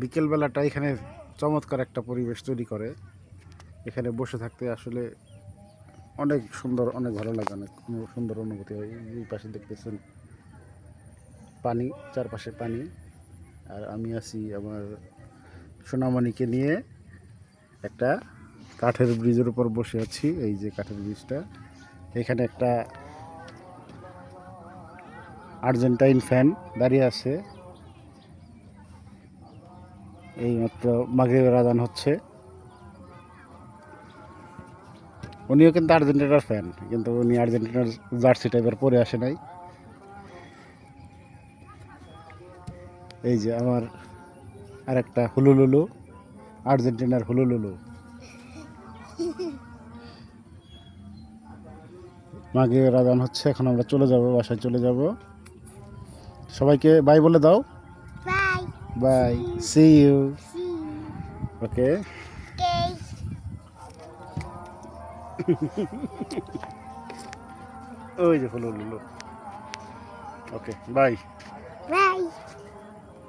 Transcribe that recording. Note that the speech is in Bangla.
বিকেলবেলাটা এখানে চমৎকার একটা পরিবেশ তৈরি করে। এখানে বসে থাকতে আসলে অনেক সুন্দর, অনেক ভালো লাগে, অনেক সুন্দর অনুভূতি হয়। এই পাশে দেখতেছেন পানি, চারপাশে পানি। আর আমি আছি আমার সোনামণিকে নিয়ে একটা কাঠের ব্রিজের উপর বসে আছি। এই যে কাঠের ব্রিজটা, এখানে একটা আর্জেন্টাইন ফ্যান দাঁড়িয়ে আছে। এইমাত্র মাগরিবের আজান হচ্ছে। উনিও কিন্তু আর্জেন্টিনার ফ্যান, কিন্তু উনি আর্জেন্টিনার জার্সি টাইপের পরে আসে নাই। এই যে আমার আরেকটা হুলুলুলু, আর্জেন্টিনার হুলুলুলু। মাগরিবের আজান হচ্ছে, এখন আমরা চলে যাব, বাসায় চলে যাব। সবাইকে বাই বলে দাও। Bye. Bye, see you. Okay. ওই যে হুলুলুলু। ওকে, বাই। বাই।